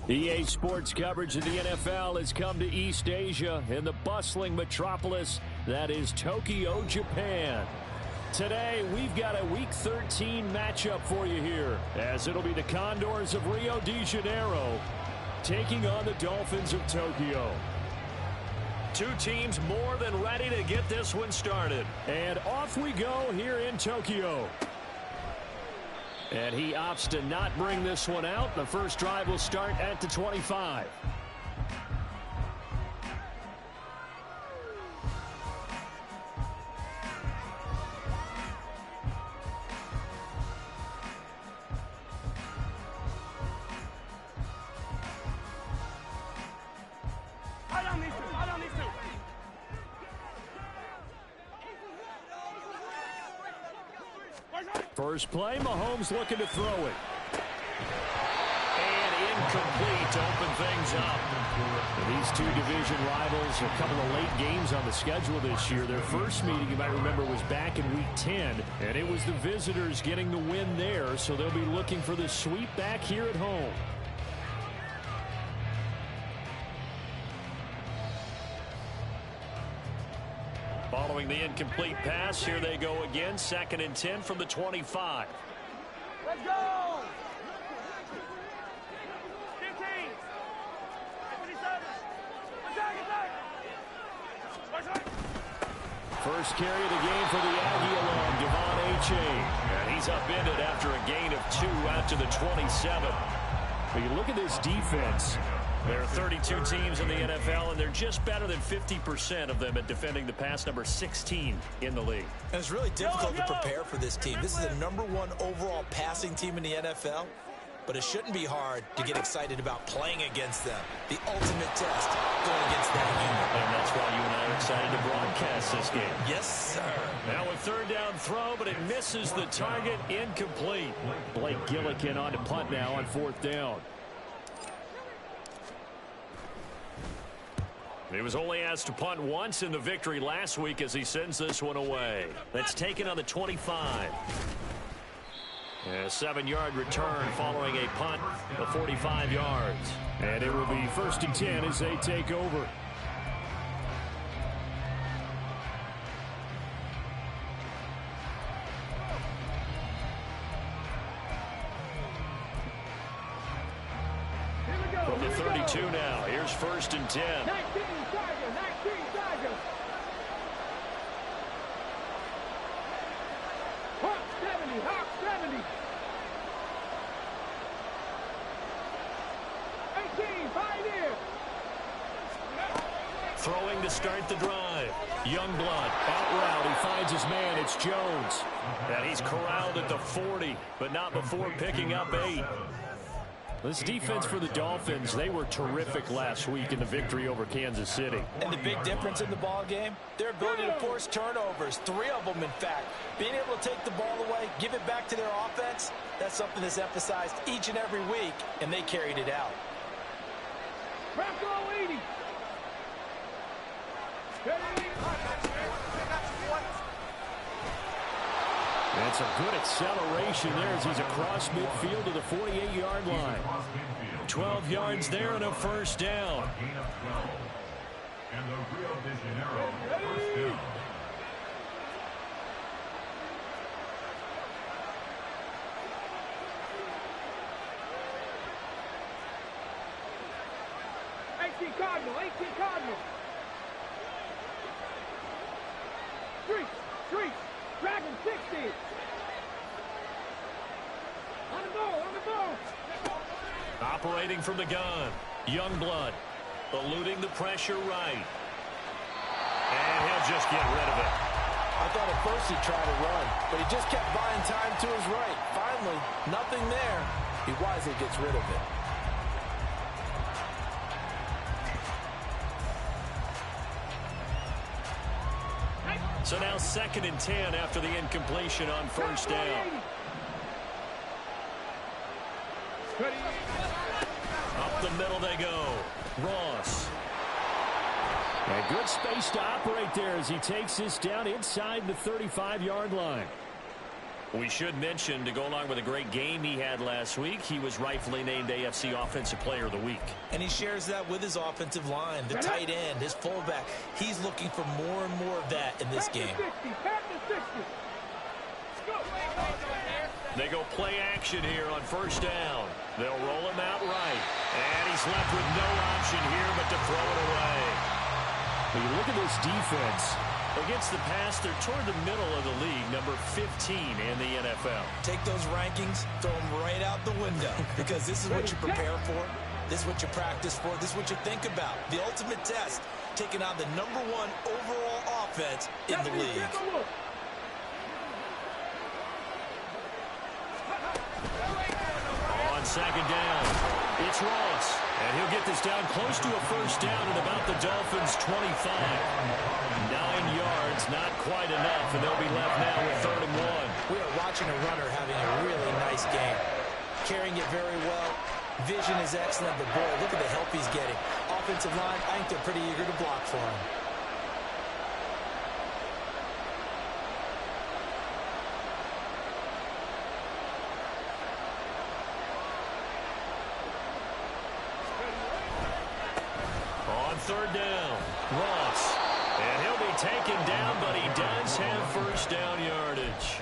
EA Sports coverage of the NFL has come to East Asia in the bustling metropolis that is Tokyo, Japan. Today, we've got a Week 13 matchup for you here, as it'll be the Condors of Rio de Janeiro taking on the Dolphins of Tokyo. Two teams more than ready to get this one started. And off we go here in Tokyo. And he opts to not bring this one out. The first drive will start at the 25. First play, Mahomes looking to throw it. And incomplete to open things up. These two division rivals, a couple of late games on the schedule this year. Their first meeting, you might remember, was back in Week 10, and it was the visitors getting the win there, so they'll be looking for the sweep back here at home. Following the incomplete pass, here they go again. 2nd and 10 from the 25. Let's go! 15. First carry of the game for the Aggie alone, Devon Achane. And he's upended after a gain of 2 out to the 27. But you look at this defense. There are 32 teams in the NFL, and they're just better than 50% of them at defending the pass, number 16 in the league. And it's really difficult to prepare for this team. This is the #1 overall passing team in the NFL, but it shouldn't be hard to get excited about playing against them. The ultimate test going against that unit. And that's why you and I are excited to broadcast this game. Yes, sir. Now a 3rd down throw, but it misses the target, incomplete. Blake Gillikin on to punt now on 4th down. He was only asked to punt once in the victory last week as he sends this one away. That's taken on the 25. A 7-yard return following a punt of 45 yards. And it will be 1st and 10 as they take over. From the 32 now, here's 1st and 10. 19 Tiger. Hawk 70. 18, Pioneer. Throwing to start the drive. Youngblood, out route, he finds his man, it's Jones. And he's corralled at the 40, but not before picking up 8. This defense for the Dolphins, they were terrific last week in the victory over Kansas City. And the big difference in the ball game, their ability to force turnovers, 3 of them in fact. Being able to take the ball away, give it back to their offense, that's something that's emphasized each and every week, and they carried it out. Bronco 80. That's a good acceleration there as he's across midfield to the 48-yard line. 12 yards there and a 1st down. And the Rio de Janeiro first down. Cardinal. Street. Dragon 60. On the ball. Operating from the gun. Youngblood eluding the pressure right. And he'll just get rid of it. I thought at first he tried to run, but he just kept buying time to his right. Finally, nothing there. He wisely gets rid of it. So now 2nd and 10 after the incompletion on 1st down. Up the middle they go. Ross. And good space to operate there as he takes this down inside the 35-yard line. We should mention, to go along with a great game he had last week, he was rightfully named AFC Offensive Player of the Week. And he shares that with his offensive line, the tight end, his fullback. He's looking for more and more of that in this game. They go play action here on first down. They'll roll him out right. And he's left with no option here but to throw it away. When you look at this defense, against the pass, they're toward the middle of the league, number 15 in the NFL. Take those rankings, throw them right out the window, because this is what you prepare for. This is what you practice for. This is what you think about. The ultimate test, taking on the #1 overall offense in the league. On second down, it's Ross. And he'll get this down close to a first down at about the Dolphins' 25. 9 yards, not quite enough, and they'll be left now with 3rd and 1. We are watching a runner having a really nice game. Carrying it very well. Vision is excellent, but boy, look at the help he's getting. Offensive line, I think they're pretty eager to block for him. On 3rd down, Ross. And he'll be taken down, but he does have first down yardage.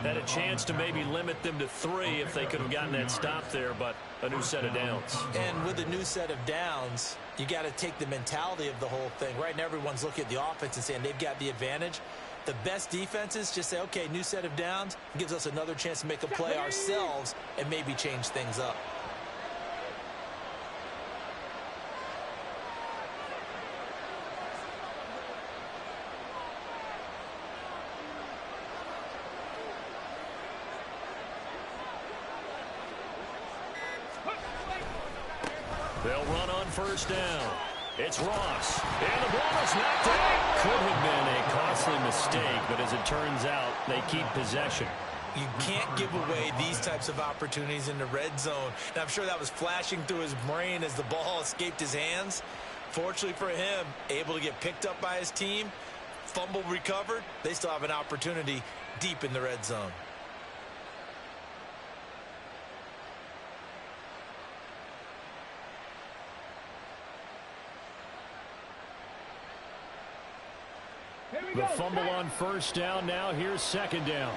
Had a chance to maybe limit them to 3 if they could have gotten that stop there, but a new set of downs. And with a new set of downs, you got to take the mentality of the whole thing. Right now, everyone's looking at the offense and saying they've got the advantage. The best defenses just say, okay, new set of downs, gives us another chance to make a play ourselves and maybe change things up. They'll run on first down. It's Ross. And the ball is knocked out. Could have been a costly mistake, but as it turns out, they keep possession. You can't give away these types of opportunities in the red zone. And I'm sure that was flashing through his brain as the ball escaped his hands. Fortunately for him, able to get picked up by his team, fumble recovered. They still have an opportunity deep in the red zone. The fumble on first down. Now here's second down.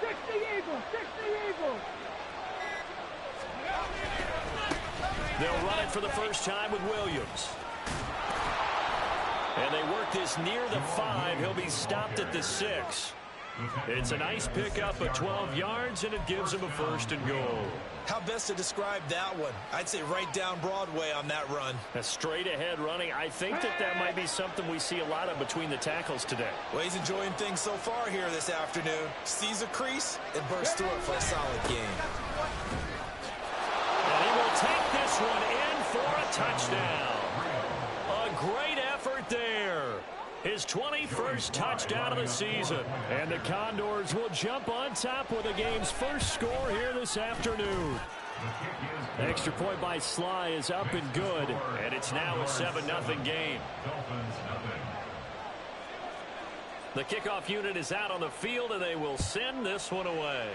60 Eagles, 60 Eagles. They'll run it for the first time with Williams. And they work this near the 5. He'll be stopped at the 6. It's a nice pickup of 12 yards, and it gives him a 1st and goal. How best to describe that one? I'd say right down Broadway on that run. A straight-ahead running. I think that might be something we see a lot of between the tackles today. Well, he's enjoying things so far here this afternoon. Sees a crease and bursts through it for a solid game. And he will take this one in for a touchdown. A great effort there. His 21st touchdown of the season. And the Condors will jump on top with the game's first score here this afternoon. Extra point by Sly is up and good. And it's now a 7-0 game. The kickoff unit is out on the field, and they will send this one away.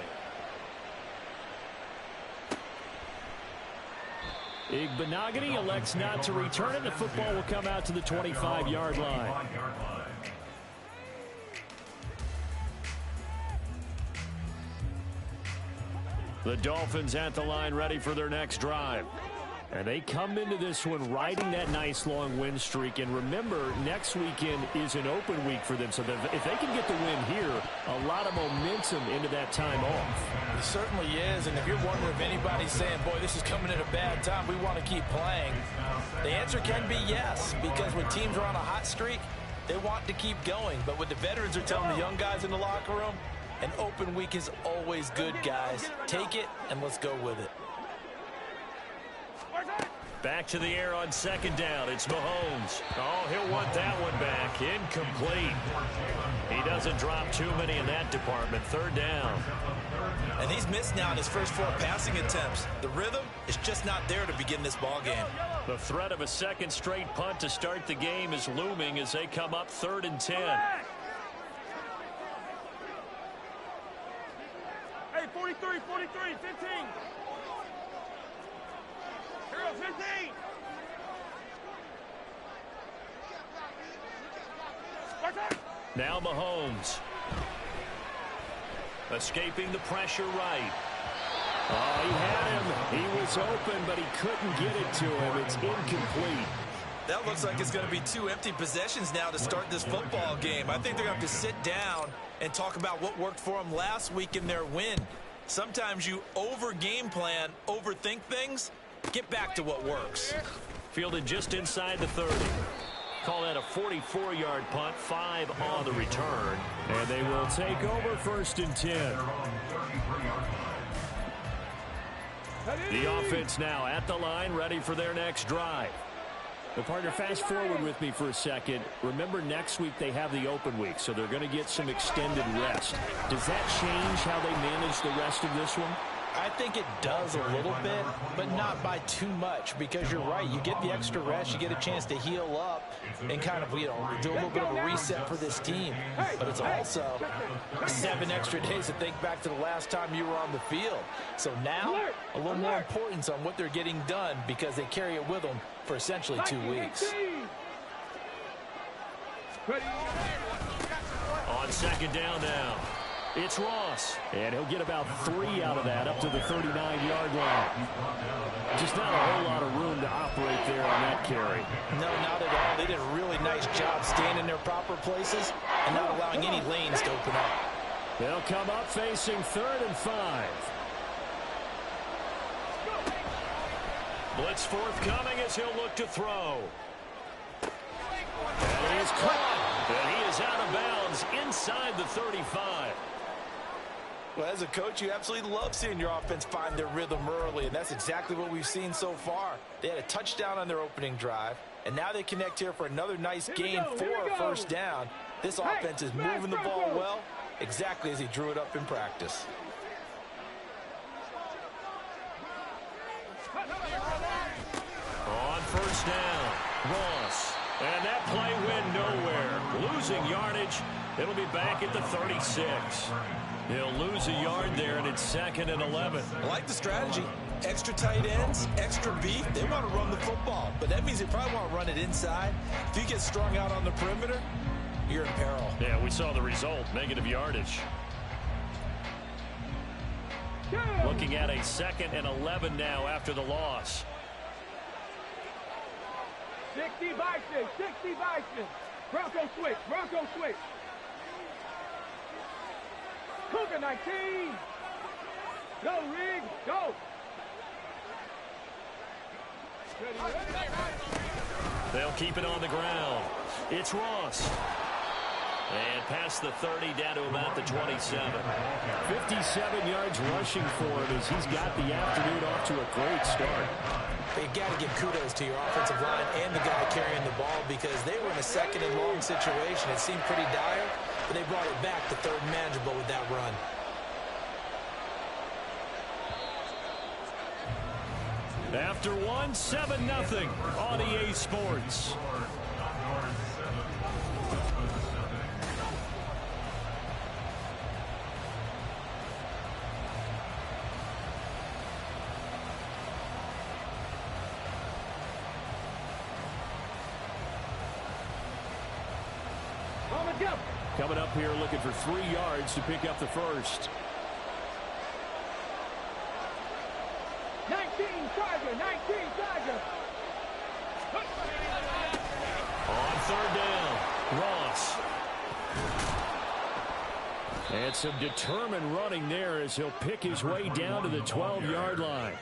Igbenogany elects not to return it. The football will come out to the 25-yard line. The Dolphins at the line ready for their next drive. And they come into this one riding that nice long win streak. And remember, next weekend is an open week for them. So that if they can get the win here, a lot of momentum into that time off. It certainly is. And if you're wondering if anybody's saying, boy, this is coming at a bad time, we want to keep playing, the answer can be yes. Because when teams are on a hot streak, they want to keep going. But what the veterans are telling the young guys in the locker room, an open week is always good, guys. Take it and let's go with it. Back to the air on second down. It's Mahomes. Oh, he'll want that one back. Incomplete. He doesn't drop too many in that department. 3rd down. And he's missed now in his first 4 passing attempts. The rhythm is just not there to begin this ball game. The threat of a second straight punt to start the game is looming as they come up 3rd and 10. 43, 43, 15. Girl, 15. Now Mahomes. Escaping the pressure right. Oh, he had him. He was open, but he couldn't get it to him. It's incomplete. That looks like it's going to be 2 empty possessions now to start this football game. I think they're going to have to sit down and talk about what worked for them last week in their win. Sometimes you over-game plan, overthink things. Get back to what works. Fielded just inside the 30. Call that a 44-yard punt, 5 on the return. And they will take over 1st and 10. The offense now at the line, ready for their next drive. But partner, fast forward with me for a second. Remember, next week they have the open week, so they're going to get some extended rest. Does that change how they manage the rest of this one? I think it does a little bit, but not by too much, because you're right. You get the extra rest, you get a chance to heal up and kind of, do a little bit of a reset for this team. But it's also 7 extra days to think back to the last time you were on the field. So now, a little more importance on what they're getting done, because they carry it with them for essentially 2 weeks. On 2nd down now. It's Ross, and he'll get about 3 out of that up to the 39-yard line. Just not a whole lot of room to operate there on that carry. No, not at all. They did a really nice job staying in their proper places and not allowing any lanes to open up. They'll come up facing 3rd and 5. Blitz forthcoming as he'll look to throw. And he is caught, and he is out of bounds inside the 35. Well, as a coach, you absolutely love seeing your offense find their rhythm early, and that's exactly what we've seen so far. They had a touchdown on their opening drive, and now they connect here for another nice gain for a 1st down. This offense is moving the ball well, exactly as he drew it up in practice. On 1st down, Ross. And that play went nowhere. Losing yardage. It'll be back at the 36. He'll lose a yard there, and it's 2nd and 11. I like the strategy. Extra tight ends, extra beef. They want to run the football, but that means they probably want to run it inside. If you get strung out on the perimeter, you're in peril. Yeah, we saw the result, negative yardage. Looking at a 2nd and 11 now after the loss. 60 Bison, 60 Bison. Bronco switch, Bronco switch. Cougar 19. Go, Rig, go. They'll keep it on the ground. It's Ross. And past the 30 down to about the 27. 57 yards rushing for him as he's got the afternoon off to a great start. You got to give kudos to your offensive line and the guy carrying the ball, because they were in a 2nd and long situation. It seemed pretty dire, but they brought it back to 3rd manageable with that run. After 7-0 on EA Sports. Coming up here looking for 3 yards to pick up the 1st. 19 Tiger, 19 Tiger. On 3rd down, Ross. And some determined running there as he'll pick his way down to the 12-yard line.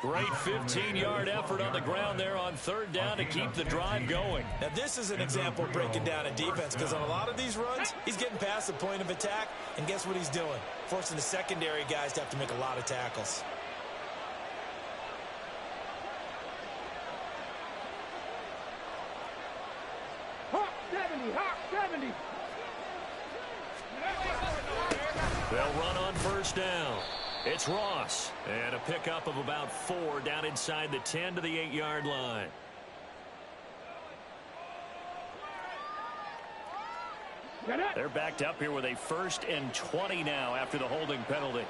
Great 15-yard effort on the ground there on 3rd down to keep the drive going. Now, this is an example of breaking down a defense, because on a lot of these runs, he's getting past the point of attack, and guess what he's doing? Forcing the secondary guys to have to make a lot of tackles. Hawk 70, Hawk 70. They'll run on 1st down. It's Ross, and a pickup of about 4 down inside the 10 to the 8-yard line. They're backed up here with a 1st and 20 now after the holding penalty.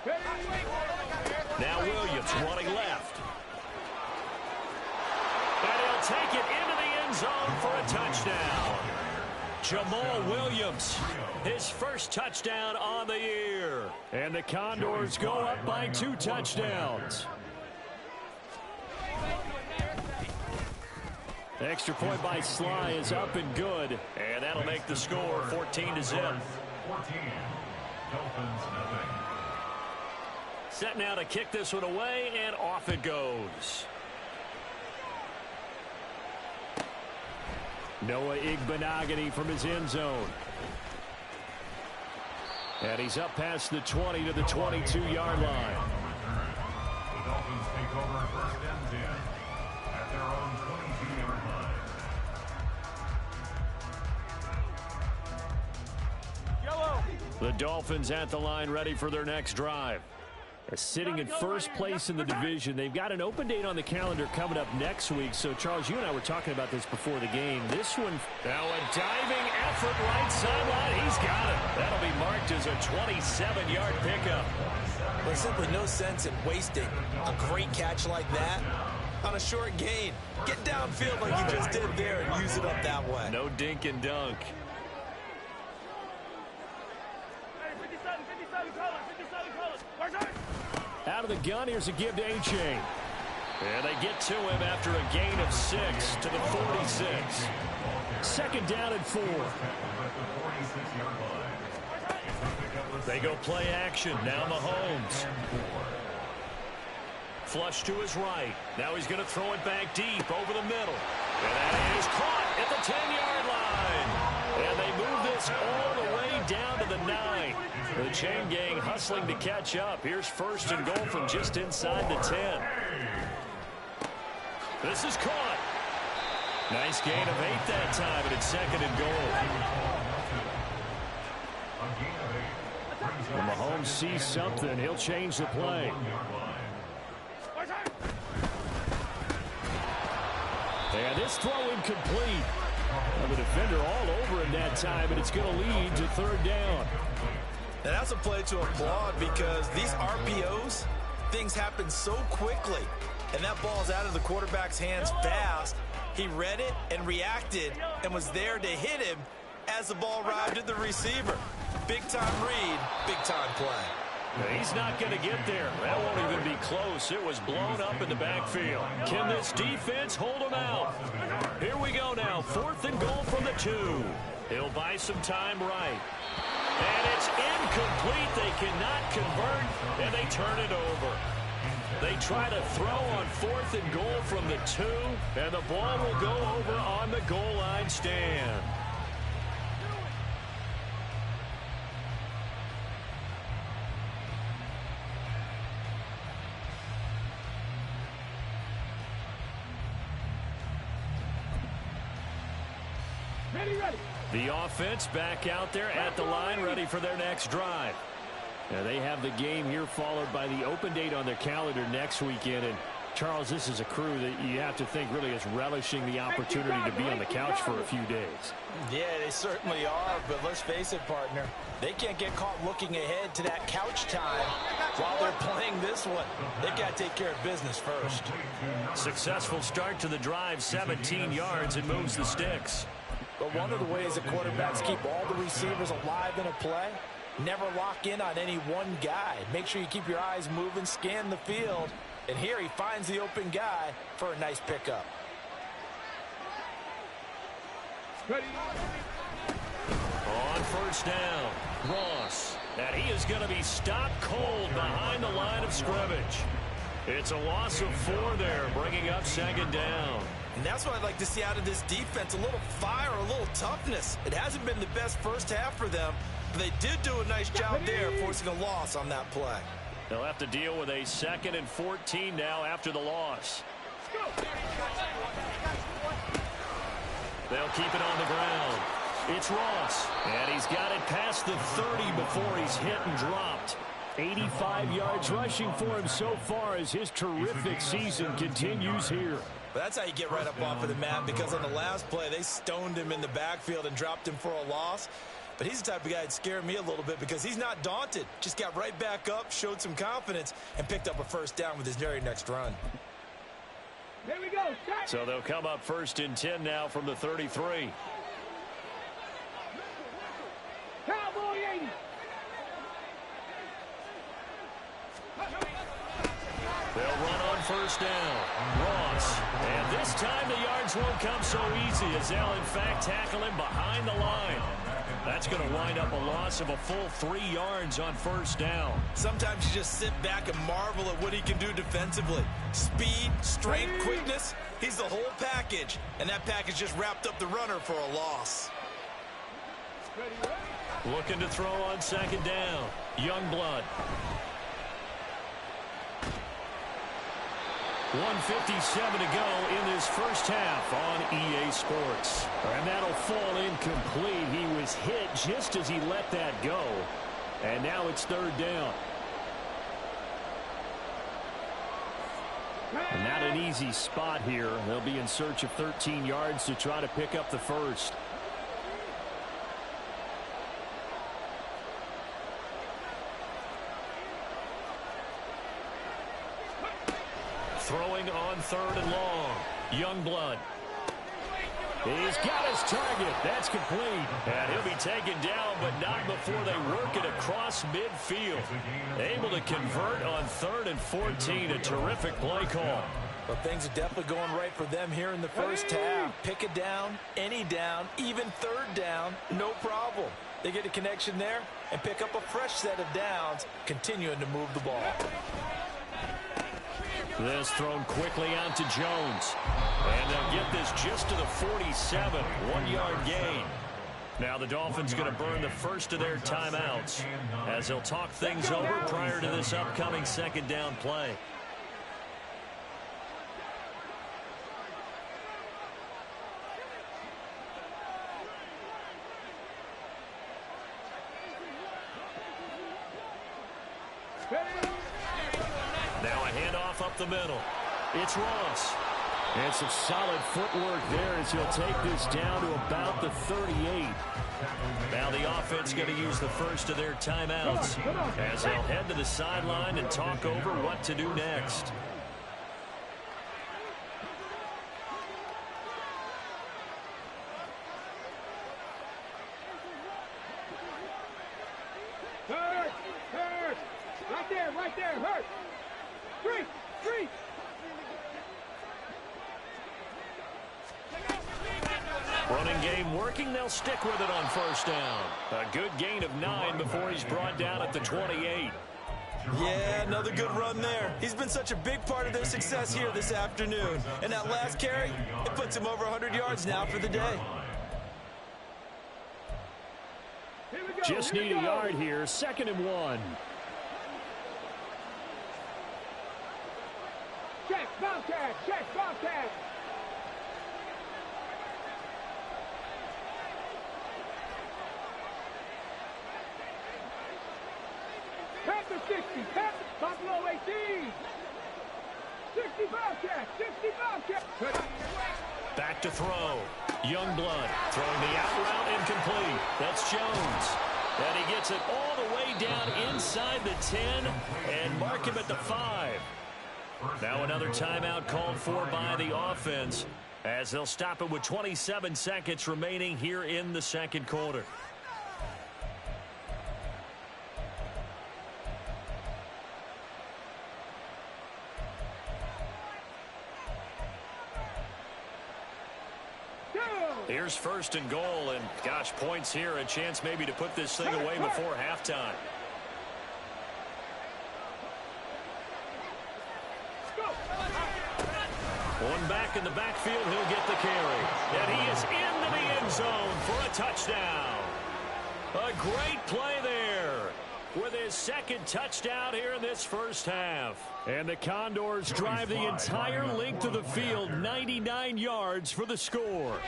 Now Williams running left. And he'll take it into the end zone for a touchdown. Jamal Williams, his first touchdown on the year. And the Condors go up by 2 touchdowns. Extra point by Sly is up and good. And that'll make the score 14-0. 14. Dolphins nothing. Set now to kick this one away, and off it goes. Noah Igbenogany from his end zone. And he's up past the 20 to the 22-yard line. The Dolphins take over first and 10 at their own 22-yard line. Yellow. The Dolphins at the line, ready for their next drive. Sitting in first place in the division. They've got an open date on the calendar coming up next week. So, Charles, you and I were talking about this before the game. This one, now a diving effort right sideline. He's got it. That'll be marked as a 27-yard pickup. There's simply no sense in wasting a great catch like that on a short gain. Get downfield like you just did there and use it up that way. No dink and dunk. Hey, 57 colors. Out of the gun, here's a give to A-Chain. And they get to him after a gain of 6 to the 46. Second down and 4. They go play action. Now Mahomes. Flush to his right. Now he's going to throw it back deep over the middle. And that is caught at the 10-yard line. And they move this all the way down to the 9. The chain gang hustling to catch up. Here's first and goal from just inside the 10. This is caught. Nice gain of 8 that time, and it's second and goal. When Mahomes sees something, he'll change the play. And this throw incomplete. The defender all over him that time, and it's going to lead to third down. Now that's a play to applaud because these RPOs, things happen so quickly. And that ball's out of the quarterback's hands fast. He read it and reacted and was there to hit him as the ball arrived at the receiver. Big-time read, big-time play. He's not going to get there. That won't even be close. It was blown up in the backfield. Can this defense hold him out? Here we go now. Fourth and goal from the 2. He'll buy some time right. And it's incomplete. They cannot convert, and they turn it over. They try to throw on fourth and goal from the 2, and the ball will go over on the goal line stand. Ready. The offense back out there at the line, ready for their next drive. Now they have the game here followed by the open date on their calendar next weekend. And Charles, this is a crew that you have to think really is relishing the opportunity to be on the couch for a few days. Yeah, they certainly are, but let's face it, partner. They can't get caught looking ahead to that couch time while they're playing this one. They've got to take care of business first. Successful start to the drive, 17 yards, and moves the sticks. But one of the ways that quarterbacks keep all the receivers alive in a play, never lock in on any one guy. Make sure you keep your eyes moving, scan the field. And here he finds the open guy for a nice pickup. Ready. On first down, Ross. And he is going to be stopped cold behind the line of scrimmage. It's a loss of 4 there, bringing up second down. And that's what I'd like to see out of this defense, a little fire, a little toughness. It hasn't been the best first half for them, but they did do a nice job there, forcing a loss on that play. They'll have to deal with a 2nd and 14 now after the loss. They'll keep it on the ground. It's Ross, and he's got it past the 30 before he's hit and dropped. 85 yards rushing for him so far as his terrific season continues here. But that's how you get right up off of the mat, because on the last play, they stoned him in the backfield and dropped him for a loss. but he's the type of guy that scared me a little bit because he's not daunted. Just got right back up, showed some confidence, and picked up a first down with his very next run. Here we go. So they'll come up 1st and 10 now from the 33. Cowboy 80. They'll run on 1st down. Ross. And this time the yards won't come so easy as they'll, in fact, tackle him behind the line. That's going to wind up a loss of a full 3 yards on 1st down. Sometimes you just sit back and marvel at what he can do defensively. Speed, strength, quickness. He's the whole package. And that package just wrapped up the runner for a loss. Looking to throw on 2nd down. Youngblood. 1:57 to go in this first half on EA Sports. And that'll fall incomplete. He was hit just as he let that go. And now it's 3rd down. And not an easy spot here. They'll be in search of 13 yards to try to pick up the first. Throwing on 3rd and long. Youngblood. He's got his target. That's complete. And he'll be taken down, but not before they work it across midfield. Able to convert on 3rd and 14. A terrific play call. Well, things are definitely going right for them here in the first half. Pick it down, any down, even 3rd down, no problem. They get a connection there and pick up a fresh set of downs, continuing to move the ball. This thrown quickly out to Jones. And they'll get this just to the 47. 1-yard gain. Now the Dolphins going to burn the first of their timeouts as they'll talk things over prior to this upcoming 2nd down play. Now a handoff up the middle. It's Ross. And some solid footwork there as he'll take this down to about the 38. Now the offense going to use the first of their timeouts as they'll head to the sideline and talk over what to do next. Hurt. Right there, hurt. Three. Running game working. They'll stick with it on 1st down. A good gain of 9 before he's brought down at the 28. Yeah, another good run there. He's been such a big part of their success here this afternoon. And that last carry, it puts him over 100 yards now for the day. Just need a yard here. 2nd and 1. Check, Bobcat. Panther 60, Buffalo 18. 60 Bobcat. Back to throw. Youngblood throwing the out route incomplete. That's Jones. And he gets it all the way down inside the 10 and mark him at the 5. Now another timeout called for by the offense as they'll stop it with 27 seconds remaining here in the 2nd quarter. Here's 1st and goal, and gosh, points here, a chance maybe to put this thing away before halftime. One back in the backfield, he'll get the carry. And he is into the end zone for a touchdown. A great play there with his 2nd touchdown here in this first half. And the Condors drive the entire length of the field, 99 yards for the score.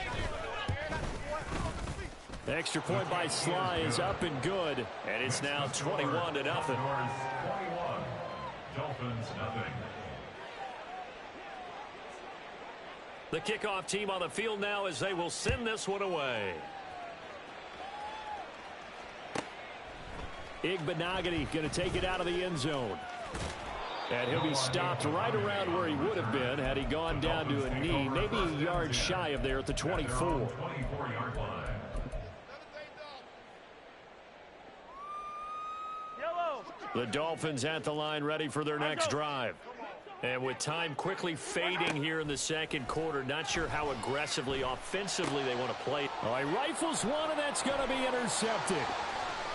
The extra point by Sly is up and good, and it's now 21-0. Dolphins 0. The kickoff team on the field now as they will send this one away. Igbinoghene going to take it out of the end zone. And he'll be stopped right around where he would have been had he gone down to a knee, maybe a yard shy of there at the 24. The Dolphins at the line ready for their next drive. And with time quickly fading here in the second quarter, not sure how aggressively, offensively they want to play. All right, rifles one, and that's going to be intercepted.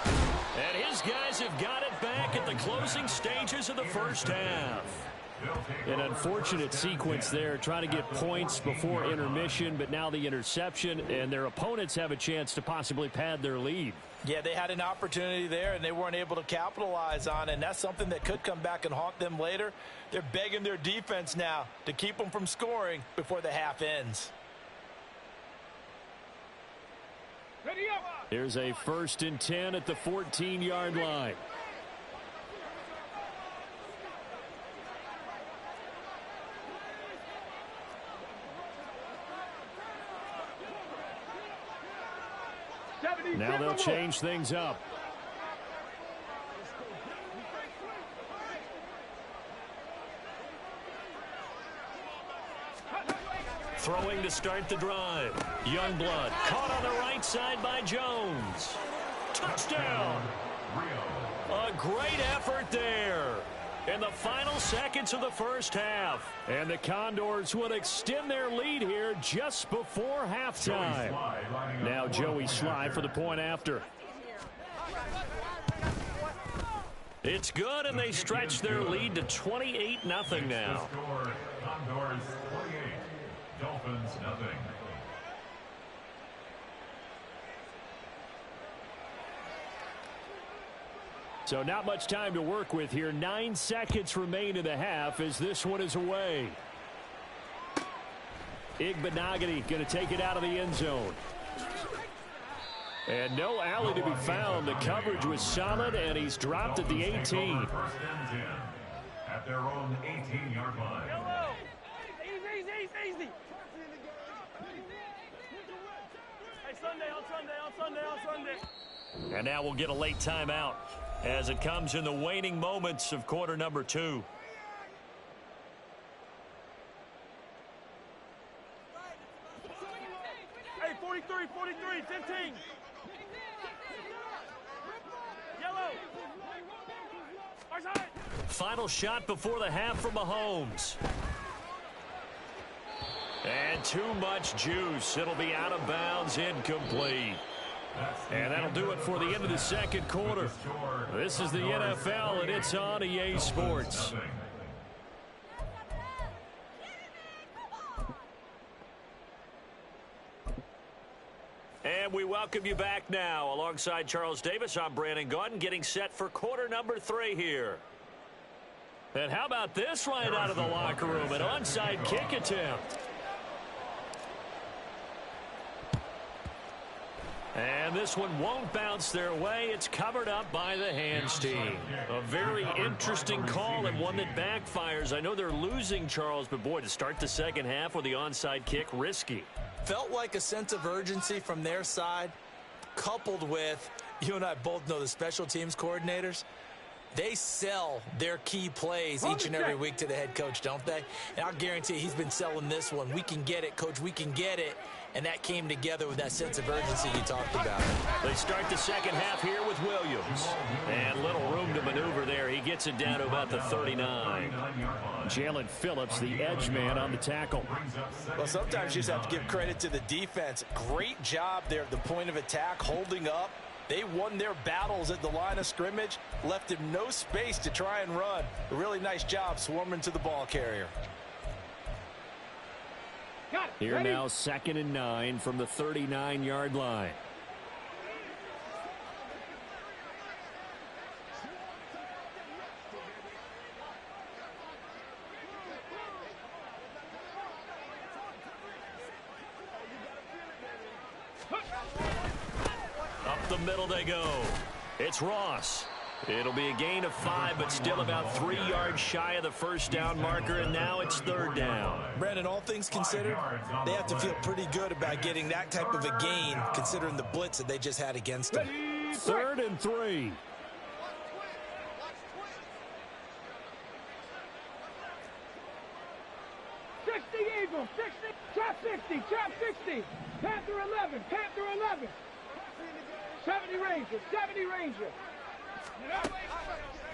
And his guys have got it back at the closing stages of the first half. An unfortunate sequence there, trying to get points before intermission, but now the interception, and their opponents have a chance to possibly pad their lead. Yeah, they had an opportunity there, and they weren't able to capitalize on it, and that's something that could come back and haunt them later. They're begging their defense now to keep them from scoring before the half ends. Here's a 1st and 10 at the 14-yard line. Now they'll change things up. Throwing to start the drive. Youngblood caught on the right side by Jones. Touchdown. A great effort there in the final seconds of the first half. And the Condors would extend their lead here just before halftime. Now Joey Sly for the point after. It's good, and they stretch their lead to 28-0 now. Condors 28, Dolphins nothing. So not much time to work with here. 9 seconds remain in the half as this one is away. Igbinoghene going to take it out of the end zone. And no alley to be found. The coverage was solid, and he's dropped at the 18. 1st and 10 at their own 18-yard line. Easy. Hey, Sunday. And now we'll get a late timeout as it comes in the waning moments of quarter number 2. Hey, 43, 15. Yellow. Our side. Final shot before the half from Mahomes. And too much juice. It'll be out of bounds, incomplete. And that'll do it for the end of the second quarter. This is the NFL, and it's on EA Sports. And we welcome you back now. Alongside Charles Davis, I'm Brandon Gaudin, getting set for quarter number 3 here. And how about this right out of the locker room? An onside kick attempt. And this one won't bounce their way. It's covered up by the hands team. A very interesting call and one that backfires. I know they're losing, Charles, but boy, to start the second half with the onside kick, risky. Felt like a sense of urgency from their side, coupled with, you and I both know the special teams coordinators. They sell their key plays each and every week to the head coach, don't they? And I'll guarantee he's been selling this one. We can get it, coach. We can get it. And that came together with that sense of urgency you talked about. They start the second half here with Williams. And little room to maneuver there. He gets it down to about the 39. Jalen Phillips, the edge man on the tackle. Well, sometimes you just have to give credit to the defense. Great job there at the point of attack, holding up. They won their battles at the line of scrimmage, left him no space to try and run. A really nice job swarming to the ball carrier. Here now, 2nd and 9 from the 39-yard line. Up the middle they go. It's Ross. It'll be a gain of 5, but still about 3 yards shy of the first down marker, and now it's 3rd down. Brandon, all things considered, they have to feel pretty good about getting that type of a gain, considering the blitz that they just had against them. 3rd and 3. 60, chop 60. Panther 11, Panther 11. 70 Ranger, 70 Ranger.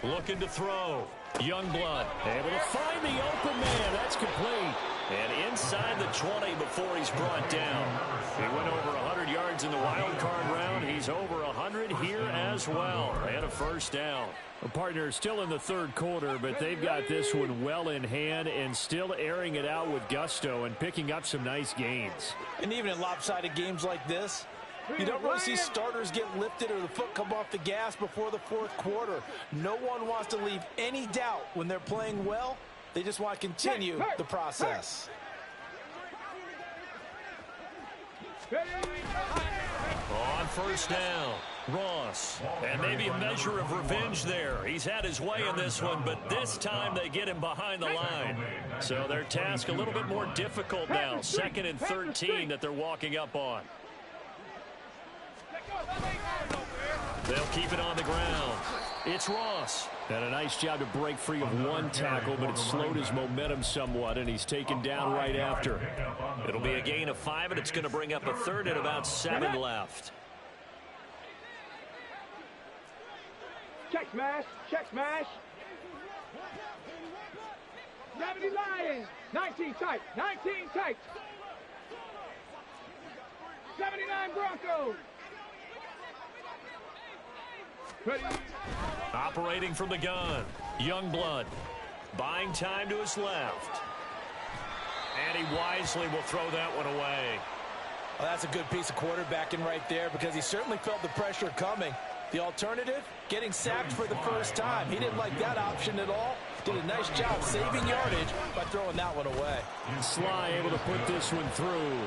Looking to throw. Youngblood able to find the open man. That's complete. And inside the 20 before he's brought down. He went over 100 yards in the wild card round. He's over 100 here as well. And a first down. A partner still in the third quarter, but they've got this one well in hand and still airing it out with gusto and picking up some nice gains. And even in lopsided games like this, you don't really see starters get lifted or the foot come off the gas before the fourth quarter. No one wants to leave any doubt when they're playing well. They just want to continue the process. On first down, Ross. And maybe a measure of revenge there. He's had his way in this one, but this time they get him behind the line. So their task a little bit more difficult now. 2nd and 13 that they're walking up on. They'll keep it on the ground. It's Ross. Had a nice job to break free of one tackle, but it slowed his momentum somewhat, and he's taken down right after. It'll be a gain of 5, and it's going to bring up a third and about 7 left. Check smash, check smash. 70 Lions, 19 tight, 19 tight. 79 Broncos. Ready. Operating from the gun, Youngblood. Buying time to his left. And he wisely will throw that one away. Well, that's a good piece of quarterbacking right there because he certainly felt the pressure coming. The alternative, getting sacked for the first time. He didn't like that option at all. Did a nice job saving yardage by throwing that one away. Sly able to put this one through.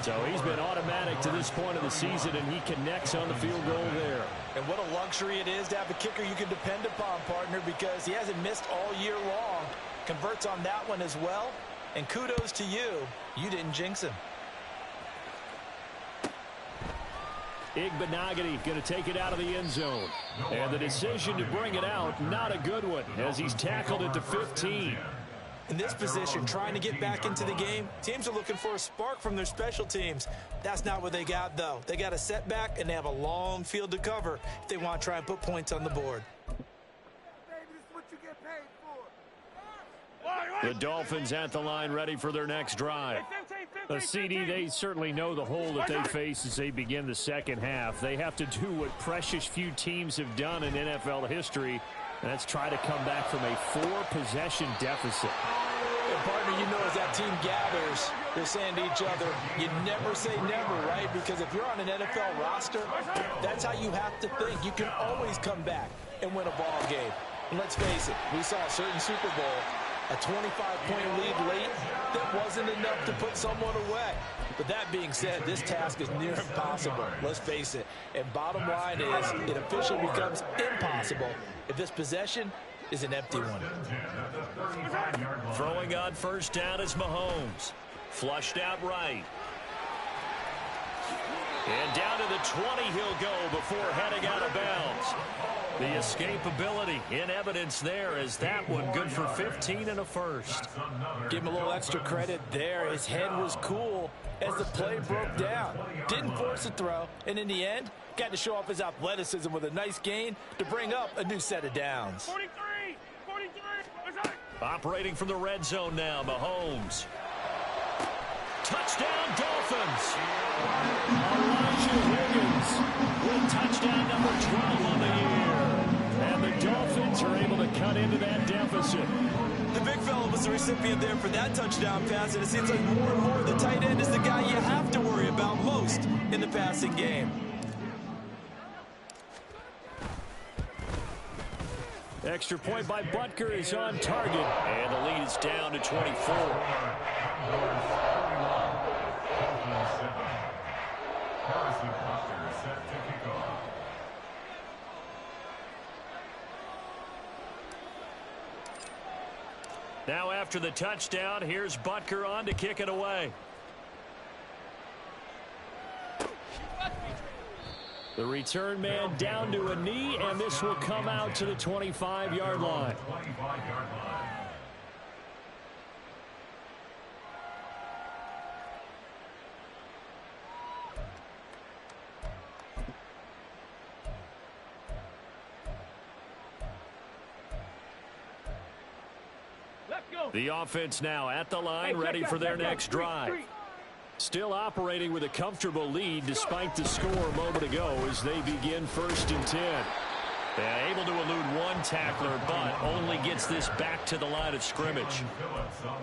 So he's been automatic to this point of the season, and he connects on the field goal there. And what a luxury it is to have a kicker you can depend upon, partner, because he hasn't missed all year long. Converts on that one as well. And kudos to you. You didn't jinx him. Igbenogany going to take it out of the end zone. And the decision to bring it out, not a good one, as he's tackled it to 15. In this position, trying to get back into the game, teams are looking for a spark from their special teams. That's not what they got, though. They got a setback, and they have a long field to cover if they want to try and put points on the board. The Dolphins at the line ready for their next drive. The CD, they certainly know the hole that they face as they begin the second half. They have to do what precious few teams have done in NFL history, and that's try to come back from a 4-possession deficit. And partner, you know, as that team gathers, they're saying to each other, you never say never, right? Because if you're on an NFL roster, that's how you have to think. You can always come back and win a ball game. And let's face it, we saw a certain Super Bowl, a 25-point lead late that wasn't enough to put someone away. But that being said, this task is near impossible. Let's face it. And bottom line is, it officially becomes impossible if this possession is an empty one. Throwing on first down is Mahomes. Flushed out right. And down to the 20 he'll go before heading out of bounds. The escapability in evidence there as that one good for 15 and a first. Give him a little extra credit there. His head was cool as the play broke down. Didn't force a throw, and in the end, got to show off his athleticism with a nice gain to bring up a new set of downs. 43! Operating from the red zone now, Mahomes. Touchdown, Dolphins! Elijah Higgins with touchdown number 12 on the year. And the Dolphins are able to cut into that deficit. The big fella was the recipient there for that touchdown pass, and it seems like more and more the tight end is the guy you have to worry about most in the passing game. Extra point by Butker is on target, and the lead is down to 24. Now after the touchdown, here's Butker on to kick it away. The return man down to a knee, and this will come out to the 25-yard line. The offense now at the line, ready for their next drive. Still operating with a comfortable lead despite the score a moment ago as they begin 1st and 10. Yeah, able to elude one tackler, but only gets this back to the line of scrimmage.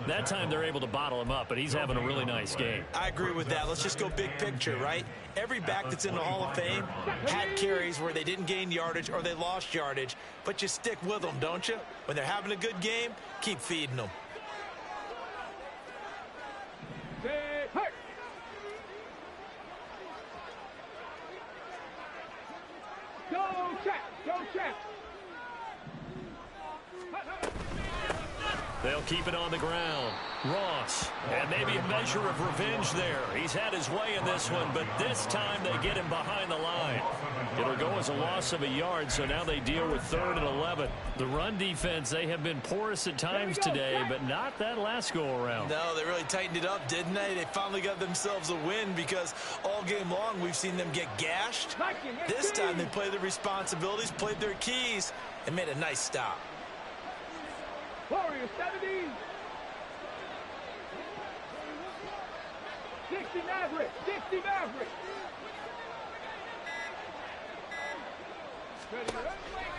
That time they're able to bottle him up, but he's having a really nice game. I agree with that. Let's just go big picture, right? Every back that's in the Hall of Fame had carries where they didn't gain yardage or they lost yardage, but you stick with them, don't you? When they're having a good game, keep feeding them. Go check! Go check! They'll keep it on the ground. Ross, and maybe a measure of revenge there. He's had his way in this one, but this time they get him behind the line. It'll go as a loss of a yard, so now they deal with 3rd and 11. The run defense, they have been porous at times today, but not that last go-around. No, they really tightened it up, didn't they? They finally got themselves a win because all game long we've seen them get gashed. This time they played their responsibilities, played their keys, and made a nice stop. Warriors 70. 60 Maverick. 60 Maverick.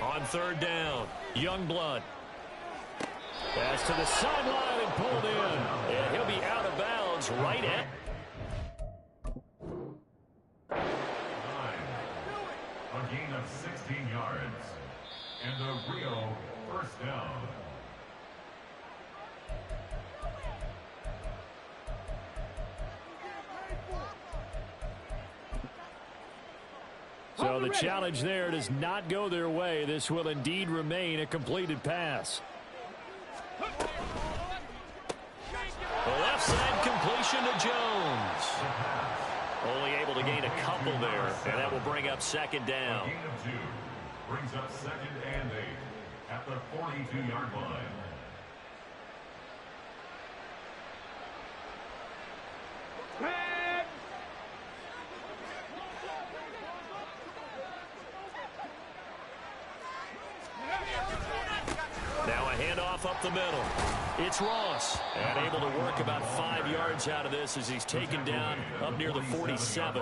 On 3rd down, Youngblood. Pass to the sideline and pulled in. And he'll be out of bounds right at. 9. A gain of 16 yards. And a real 1st down. So the challenge there does not go their way. This will indeed remain a completed pass. The left side completion to Jones. Only able to gain a couple there, and that will bring up 2nd down. A gain of 2 brings up 2nd and 8 at the 42-yard line. Now a handoff up the middle. It's Ross, and able to work about 5 yards out of this as he's taken down up near the 47.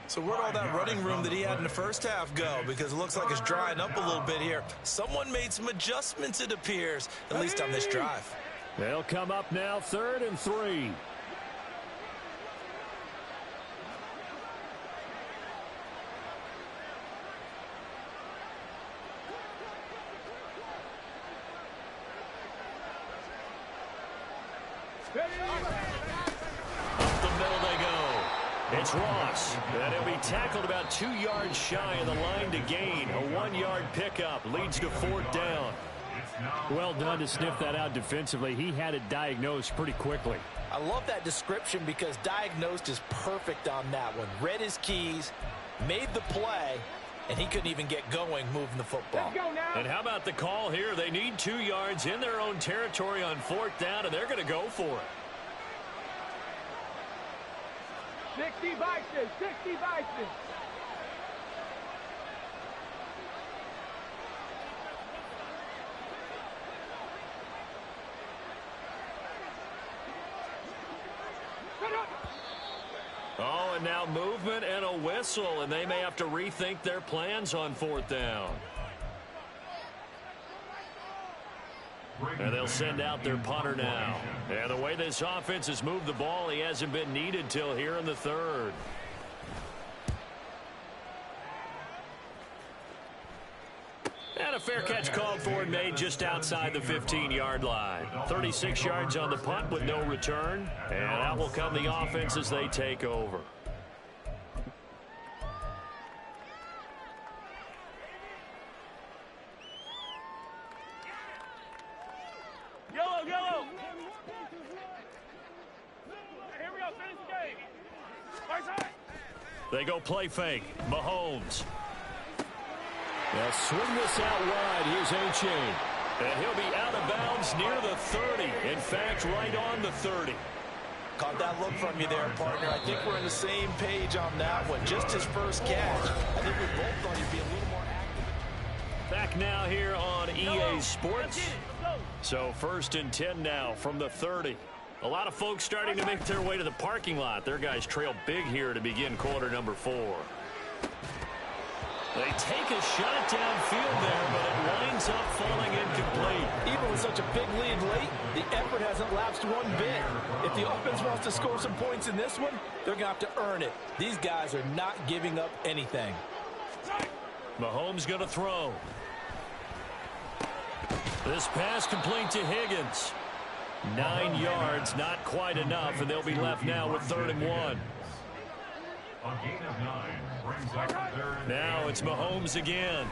So where'd all that running room that he had in the first half go? Because it looks like it's drying up a little bit here. Someone made some adjustments, it appears, at least on this drive. They'll come up now 3rd and 3. Up the middle they go. It's Ross, and he'll be tackled about 2 yards shy of the line to gain. A 1-yard pickup leads to 4th down. Well done to sniff that out defensively. He had it diagnosed pretty quickly. I love that description because diagnosed is perfect on that one. Read his keys, made the play, and he couldn't even get going moving the football. And how about the call here? They need 2 yards in their own territory on 4th down, and they're going to go for it. 60 Bison. 60 Bison. Oh, and now movement and a whistle, and they may have to rethink their plans on 4th down. And they'll send out their punter now. And the way this offense has moved the ball, he hasn't been needed till here in the 3rd. And a fair catch called for and made just outside the 15-yard line. 36 yards on the punt with no return. And out will come the offense as they take over. Yellow, yellow. Here we go, finish the game. Right side. They go play fake. Mahomes. They'll swing this out wide. Here's A-Chain. And he'll be out of bounds near the 30. In fact, right on the 30. Caught that look from you there, partner. I think we're on the same page on that one. Just his first catch. I think we both thought he'd be a little more active. Back now here on EA Sports. So 1st and 10 now from the 30. A lot of folks starting to make their way to the parking lot. Their guys trail big here to begin quarter number 4. They take a shot downfield there, but it winds up falling incomplete. Even with such a big lead late, the effort hasn't lapsed one bit. If the offense wants to score some points in this one, they're going to have to earn it. These guys are not giving up anything. Mahomes going to throw. This pass complete to Higgins. 9 yards, not quite enough, and they'll be left now with 3rd and 1. A gain of 9 brings up the 3rd. Now it's Mahomes again.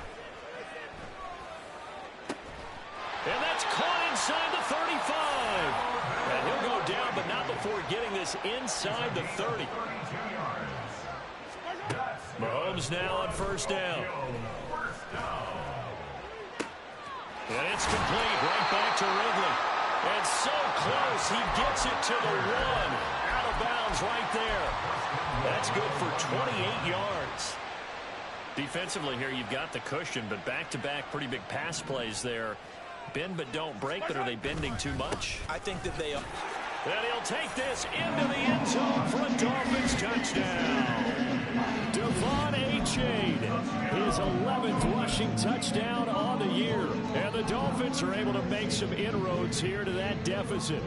And that's caught inside the 35. And he'll go down, but not before getting this inside the 30. Mahomes now on 1st down. And it's complete right back to Ridley. And so close, he gets it to the 1. Out of bounds right there. That's good for 28 yards. Defensively here, you've got the cushion, but back-to-back pretty big pass plays there. Bend but don't break, but are they bending too much? I think that they are. And he'll take this into the end zone for a Dolphins touchdown. Devon Achane, his 11th rushing touchdown on the year. And the Dolphins are able to make some inroads here to that deficit.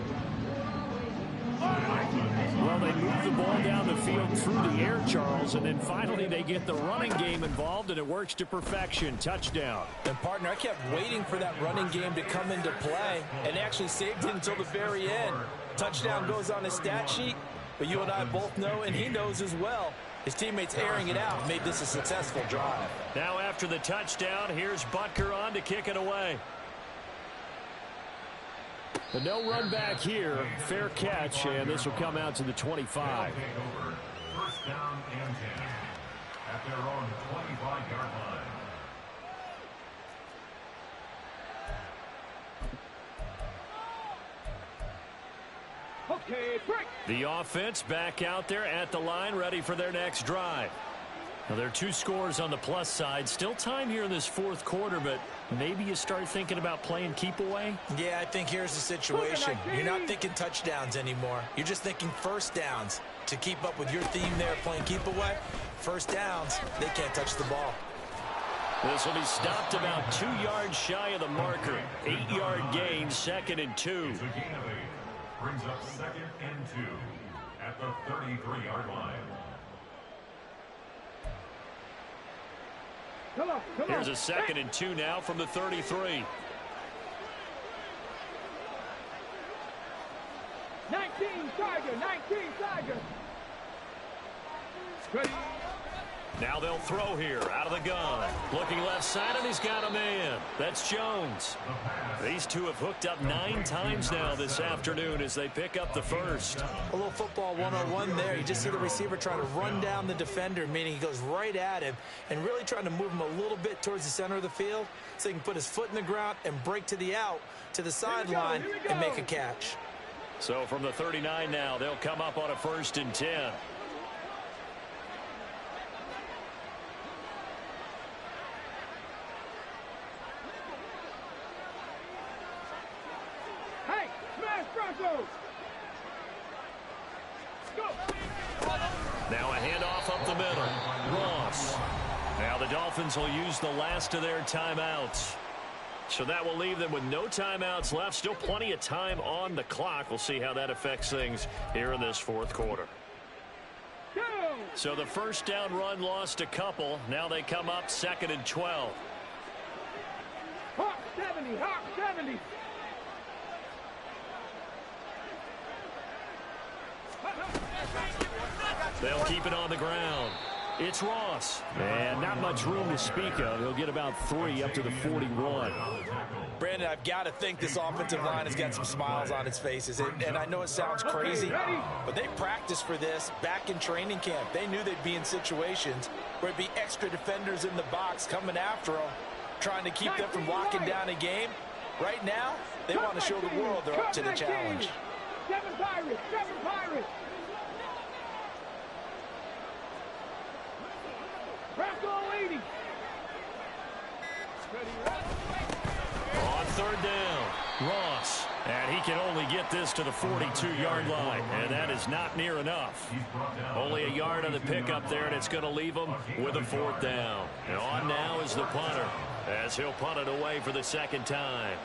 Well, they move the ball down the field through the air, Charles, and then finally they get the running game involved, and it works to perfection. Touchdown. And, partner, I kept waiting for that running game to come into play and actually saved it until the very end. Touchdown goes on his stat sheet, but you and I both know, and he knows as well, his teammates airing it out made this a successful drive. Now after the touchdown, here's Butker on to kick it away. But no run back here. Fair catch, and this will come out to the 25. 1st down and 10 at their own 25-yard line. Okay, break. The offense back out there at the line, ready for their next drive. Now, there are 2 scores on the plus side. Still time here in this 4th quarter, but maybe you start thinking about playing keep away? Yeah, I think here's the situation. You're not thinking touchdowns anymore. You're just thinking 1st downs. To keep up with your theme there, playing keep away, 1st downs, they can't touch the ball. This will be stopped about 2 yards shy of the marker. 8-yard gain, 2nd and 2. It's a gain of 8. Brings up 2nd and 2 at the 33-yard line. Come on. Here's a 2nd and 2 now from the 33. 19 Tiger. Ready. Now they'll throw here out of the gun. Looking left side, and he's got a man. That's Jones. These two have hooked up 9 times now this afternoon as they pick up the 1st. A little football 101 there. You just see the receiver trying to run down the defender, meaning he goes right at him and really trying to move him a little bit towards the center of the field so he can put his foot in the ground and break to the out, to the sideline, and make a catch. So from the 39 now, they'll come up on a 1st and 10. Hey, smash Broncos. Go. Now a handoff up the middle. Ross. Now the Dolphins will use the last of their timeouts. So that will leave them with no timeouts left. Still plenty of time on the clock. We'll see how that affects things here in this 4th quarter. Go. So the 1st down run lost a couple. Now they come up 2nd and 12. Hawk 70. They'll keep it on the ground. It's Ross. And not much room to speak of. He'll get about 3 up to the 41. Brandon, I've got to think this offensive line has got some smiles on its faces. And I know it sounds crazy, but they practiced for this back in training camp. They knew they'd be in situations where it'd be extra defenders in the box coming after them, trying to keep them from locking down a game. Right now, they want to show the world they're up to the challenge. 7 Pirates. Bronco 80. On third down, Ross. And he can only get this to the 42-yard line, and that is not near enough. Only a yard on the pickup there, and it's going to leave him with a fourth down. And on now is the punter, as he'll punt it away for the second time.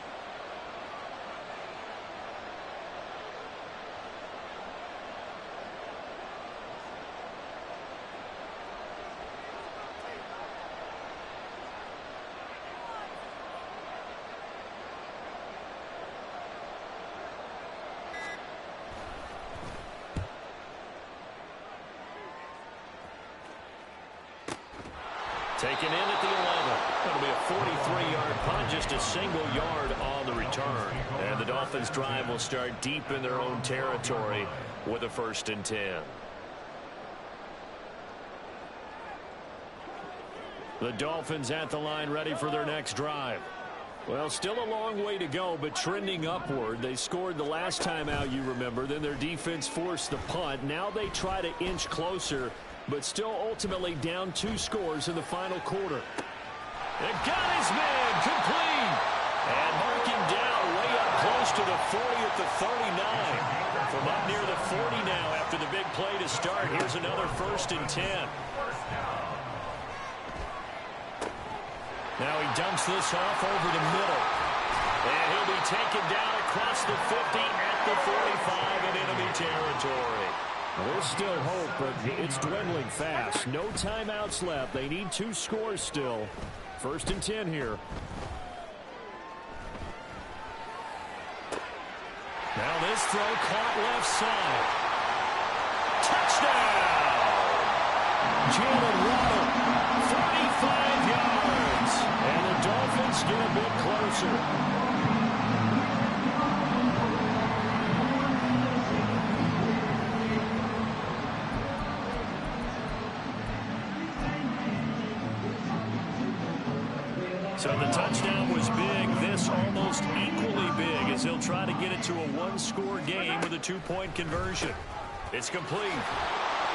Taken in at the 11. It'll be a 43-yard punt, just a single yard on the return. And the Dolphins' drive will start deep in their own territory with a 1st and 10. The Dolphins at the line, ready for their next drive. Well, still a long way to go, but trending upward. They scored the last time out, you remember. Then their defense forced the punt. Now they try to inch closer, but still ultimately down 2 scores in the final quarter. And got his man complete. And marking down way up close to the 40 at the 39. From up near the 40 now after the big play to start. Here's another 1st and 10. Now he dumps this off over the middle. And he'll be taken down across the 50 at the 45 in enemy territory. There's still hope, but it's dwindling fast. No timeouts left. They need 2 scores still. 1st and 10 here. Now this throw caught left side. Touchdown! Jalen Waddle, 35 yards. And the Dolphins get a bit closer. So the touchdown was big. This almost equally big as he'll try to get it to a 1-score game with a 2-point conversion. It's complete,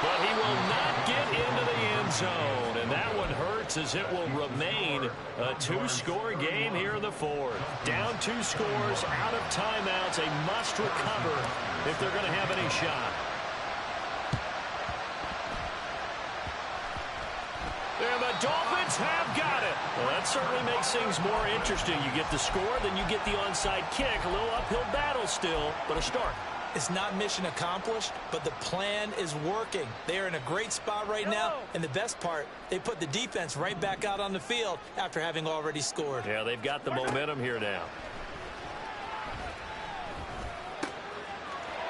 but he will not get into the end zone. And that one hurts as it will remain a 2-score game here in the 4th. Down 2 scores, out of timeouts, a must recover if they're going to have any shot. And the Dolphins have got it. Well, that certainly makes things more interesting. You get the score, then you get the onside kick. A little uphill battle still, but a start. It's not mission accomplished, but the plan is working. They are in a great spot right now, and the best part, they put the defense right back out on the field after having already scored. Yeah, they've got the momentum here now.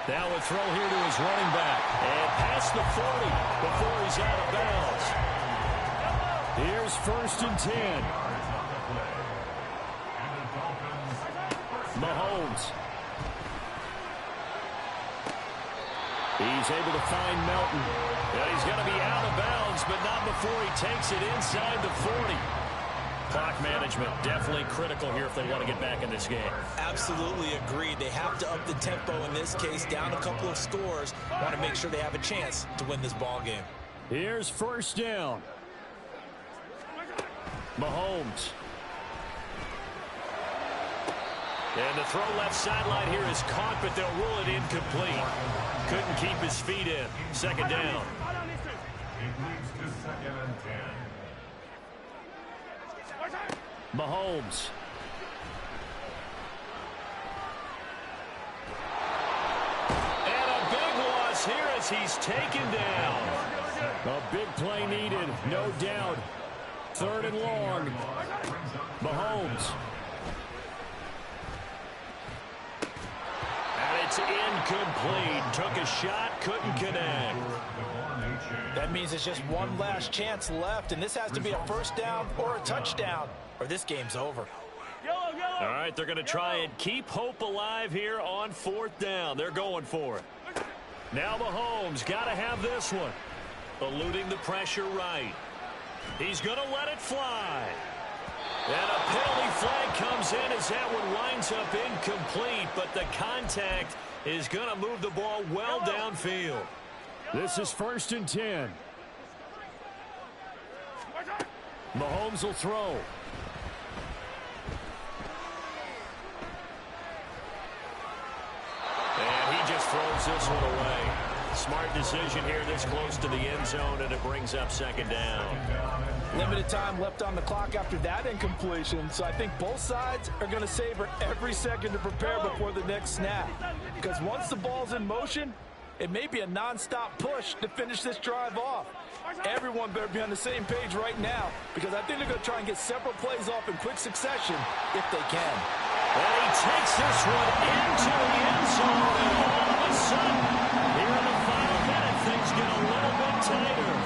Now a throw here to his running back. And past the 40 before he's out of bounds. Here's 1st and 10. Mahomes. He's able to find Melton. Yeah, he's going to be out of bounds, but not before he takes it inside the 40. Clock management definitely critical here if they want to get back in this game. Absolutely agreed. They have to up the tempo in this case, down a couple of scores. Want to make sure they have a chance to win this ball game. Here's 1st down. Mahomes. And the throw left sideline here is caught, but they'll rule it incomplete. Couldn't keep his feet in. 2nd down. Mahomes. And a big loss here as he's taken down. A big play needed, no doubt. 3rd and long. Mahomes. And it's incomplete. Took a shot, couldn't connect. That means it's just one last chance left, and this has to be a 1st down or a touchdown, or this game's over. All right, they're going to try and keep hope alive here on 4th down. They're going for it. Now Mahomes got to have this one. Eluding the pressure right. He's going to let it fly. And a penalty flag comes in as that one winds up incomplete, but the contact is going to move the ball well downfield. This is 1st and 10. Mahomes will throw. this one away. Smart decision here this close to the end zone, and it brings up second down. Limited time left on the clock after that incompletion, so I think both sides are going to savor every second to prepare before the next snap. Because once the ball's in motion, it may be a non-stop push to finish this drive off. Everyone better be on the same page right now, because I think they're going to try and get several plays off in quick succession if they can. And he takes this one into the end zone, and all of a sudden, here in the final minute, things get a little bit tighter.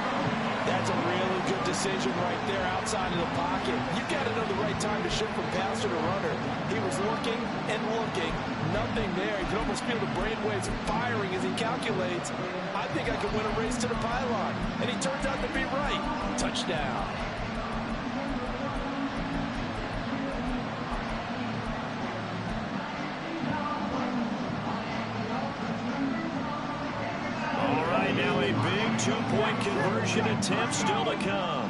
That's a really good decision right there outside of the pocket. You've got to know the right time to shift from passer to runner. He was looking and looking. Nothing there. You can almost feel the brainwaves firing as he calculates. I think I can win a race to the pylon. And he turns out to be right. Touchdown. All right, now a big two-point conversion attempt still to come.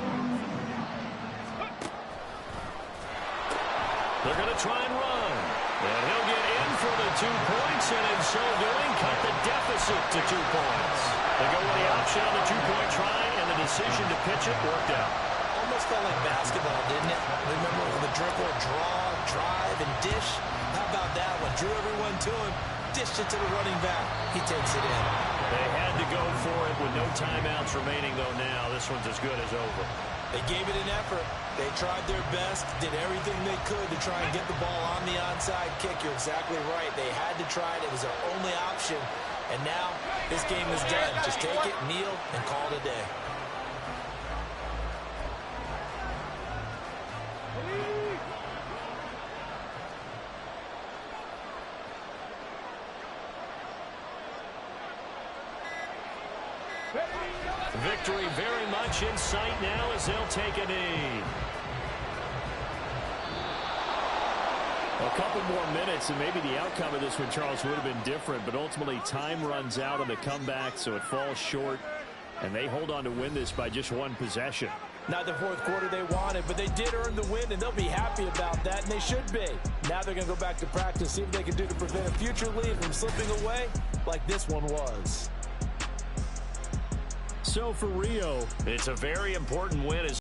They're going to try and run. And he'll get in for the 2 points, and in so doing, cut the deficit to 2 points. They go with the option on the 2-point try, and the decision to pitch it worked out. Almost felt like basketball, didn't it? Remember the dribble, draw, drive, and dish? How about that one? Drew everyone to him, dished it to the running back. He takes it in. They had to go for it with no timeouts remaining, though, now. This one's as good as over. They gave it an effort. They tried their best, did everything they could to try and get the ball on the onside kick. You're exactly right. They had to try it. It was their only option. And now this game is done. Just take it, kneel, and call it a day. Victory very much in sight now as they'll take a knee. A couple more minutes and maybe the outcome of this one, Charles, would have been different, but ultimately time runs out on the comeback, so it falls short, and they hold on to win this by just 1 possession. Not the fourth quarter they wanted, but they did earn the win, and they'll be happy about that, and they should be. Now they're going to go back to practice, see what they can do to prevent a future lead from slipping away like this one was. So for Rio, it's a very important win as